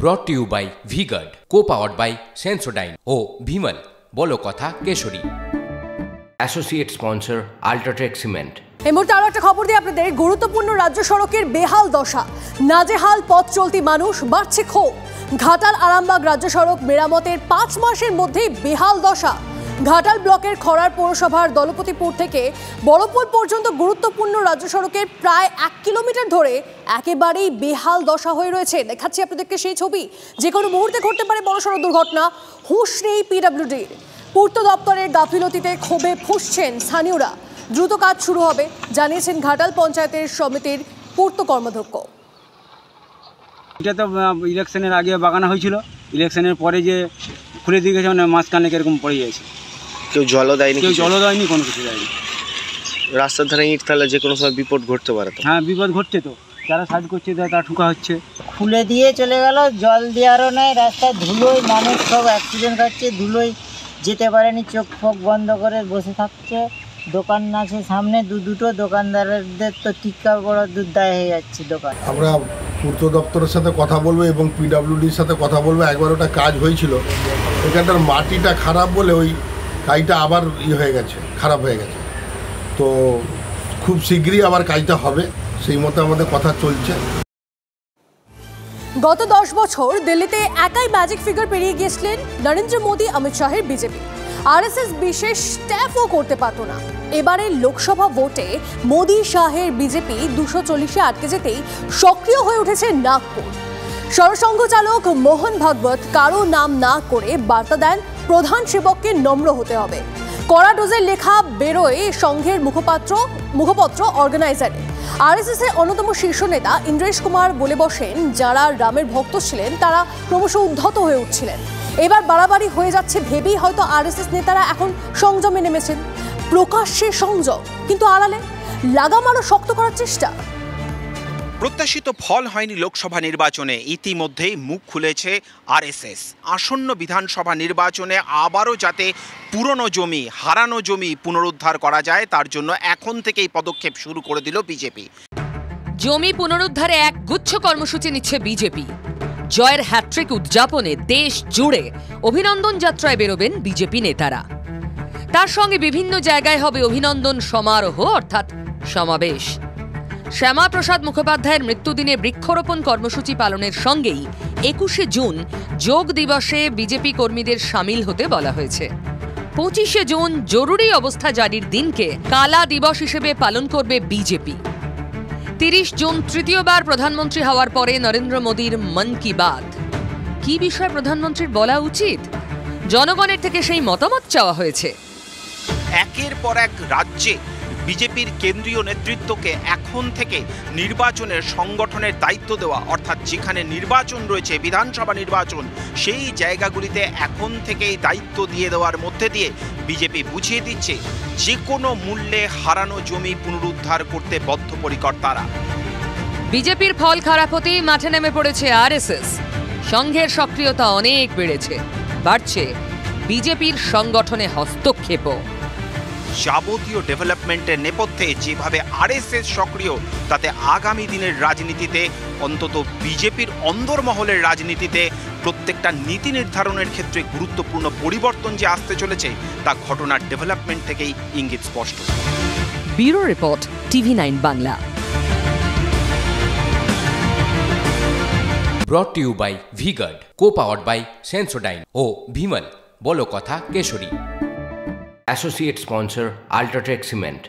Brought to you by V-Guard, co-powered by Sensodyne ও Bhimal বলো কথা কেশরী। Associate sponsor UltraTech cement. এই মুহূর্তে আরো একটা খবর দিই আপনাদের। গুরুত্বপূর্ণ রাজ্য সড়কের বেহাল দশা, নাজেহাল পথ চলতি মানুষ, বাড়ছে ক্ষোভ। ঘাটাল আরামবাগ রাজ্য সড়ক মেরামতের 5 মাসের মধ্যেই বেহাল দশা। ঘাটাল ব্লকের খড়ার পৌরসভার দলপতিপুর থেকে বড়পোল পর্যন্ত গুরুত্বপূর্ণ রাজ্য সড়কের প্রায় 1 কিলোমিটার ধরে একেবারেই বেহাল দশা হয়ে রয়েছে। দেখাচ্ছি আপনাদেরকে সেই ছবি। যে কোনো মুহূর্তে ঘটতে পারে বড়সড় দুর্ঘটনা। হুঁশ নেই পিডব্লিউডির। পূর্ত দপ্তরের গাফিলতিতে ক্ষোভে ফুঁসছেন স্থানীয়রা। দ্রুত কাজ শুরু হবে জানিয়েছেন ঘাটাল পঞ্চায়েতের সমিতির পূর্ত কর্মাধ্যক্ষ। এটা তো ইলেকশনের আগে বাগানো হয়েছিল, ইলেকশনের পরে যে খুলে দিয়ে গেছে মানে মাঝখানে এরকম পড়ে গিয়েছে। কেউ জলও দেয়নি, কোনো কিছু দেয়নি। রাস্তার ধারে ইট ফেলা যে কোনো সময় বিপদ ঘটতে পারে। হ্যাঁ, বিপদ ঘটছে তো, যারা সাইড করছে তারা ঠুকা হচ্ছে। খুলে দিয়ে চলে গেল, জল দেওয়ারও নেই, রাস্তায় ধুলোয় মানুষ সব অ্যাক্সিডেন্ট হচ্ছে, ধুলোয় যেতে পারেনি, চোখ ফোক বন্ধ করে বসে থাকছে। দোকান আছে সামনে, দুটো দোকানদারদের তো টিক্কা বড় দুধ দায় হয়ে যাচ্ছে দোকান। আমরা পূর্ত দপ্তরের সাথে কথা বলবো এবং পিডব্লিউডির সাথে কথা বলবো। একবার ওটা কাজ হয়েছিল, এখানটার মাটিটা খারাপ বলে ওই কাজটা আবার হয়ে গেছে, খারাপ হয়ে গেছে। তো খুব শীঘ্রই আবার কাজটা হবে, সেই মতো আমাদের কথা চলছে। গত 10 বছর দিল্লিতে একাই ম্যাজিক ফিগার পেরিয়ে গিয়েছিলেন নরেন্দ্র মোদী, অমিত শাহের বিজেপি। আরএসএস বিশেষ স্ট্যাফও করতে পারত না। এবারে লোকসভা ভোটে মোদী শাহের বিজেপি 240-এ আটকে যেতেই সক্রিয় হয়ে উঠেছে নাগপুর। সরসংঘ চালক মোহন ভাগবত কারো নাম না করে বার্তা দেন প্রধান সেবককে নম্র হতে হবে। কড়া ডোজের লেখা বেরোয় সংঘের মুখপত্র অর্গানাইজারে। আরএসএস এর অন্যতম শীর্ষ নেতা ইন্দ্রেশ কুমার বলে বসেন, যারা রামের ভক্ত ছিলেন তারা ক্রমশ উদ্ধত হয়ে উঠছিলেন। এবার বাড়াবাড়ি হয়ে যাচ্ছে ভেবেই হয়তো আরএসএস নেতারা এখন সংযমে নেমেছেন। প্রকাশ্যে সংযম, কিন্তু আড়ালে লাগাম আরো শক্ত করার চেষ্টা। প্রত্যাশিত ফল হয়নি লোকসভা নির্বাচনে। ইতিমধ্যেই মুখ খুলেছে আরএসএস। আসন্ন বিধানসভা নির্বাচনে আবারও যাতে পুরনো জমি, হারানো জমি পুনরুদ্ধার করা যায়, তার জন্য এখন থেকেই পদক্ষেপ শুরু করে দিল বিজেপি। জমি পুনরুদ্ধারে এক গুচ্ছ কর্মসূচি নিচ্ছে বিজেপি। জয়ের হ্যাট্রিক উদযাপনে দেশ জুড়ে অভিনন্দন যাত্রায় বেরোবেন বিজেপি নেতারা। তার সঙ্গে বিভিন্ন জায়গায় হবে অভিনন্দন সমারোহ অর্থাৎ সমাবেশ। শ্যামাপ্রসাদ মুখোপাধ্যায়ের মৃত্যুদিনে বৃক্ষরোপণ কর্মসূচি পালনের সঙ্গেই 21শে জুন যোগ দিবসে বিজেপি কর্মীদের সামিল হতে বলা হয়েছে। 25শে জুন জরুরি অবস্থা জারির দিনকে কালা দিবস হিসেবে পালন করবে বিজেপি। 30 জুন তৃতীয়বার প্রধানমন্ত্রী হওয়ার পরে নরেন্দ্র মোদীর মন কি বাত। কি বিষয়ে প্রধানমন্ত্রীর বলা উচিত, জনগণের থেকে সেই মতামত চাওয়া হয়েছে। একের পর এক রাজ্যে বিজেপির কেন্দ্রীয় নেতৃত্বকে এখন থেকে নির্বাচনের সংগঠনের দায়িত্ব দেওয়া, অর্থাৎ যেখানে নির্বাচন রয়েছে, বিধানসভা নির্বাচন, সেই জায়গাগুলিতে এখন থেকেই দায়িত্ব দিয়ে দেওয়ার মধ্যে দিয়ে বিজেপি বুঝিয়ে দিচ্ছে যে কোনো মূল্যে হারানো জমি পুনরুদ্ধার করতে বদ্ধপরিকর তারা। বিজেপির ফল খারাপ হতেই মাঠে নেমে পড়েছে আরএসএস। সংঘের সক্রিয়তা অনেক বেড়েছে, বাড়ছে বিজেপির সংগঠনে হস্তক্ষেপও। যাবতীয় ডেভেলপমেন্টের নেপথ্যে যেভাবে আরএসএস সক্রিয়, তাতে আগামী দিনের রাজনীতিতে, অন্তত বিজেপির অন্দরমহলের রাজনীতিতে প্রত্যেকটা নীতি নির্ধারণের ক্ষেত্রে গুরুত্বপূর্ণ পরিবর্তন যে আসতে চলেছে, তা ঘটনার ডেভেলপমেন্ট থেকেই ইঙ্গিত স্পষ্ট। Bureau report, TV9 Bangla. Brought to you by V-Guard, co-powered by Sensodyne ও Bhimal বলো কথা কেশরী। Associate sponsor UltraTech cement.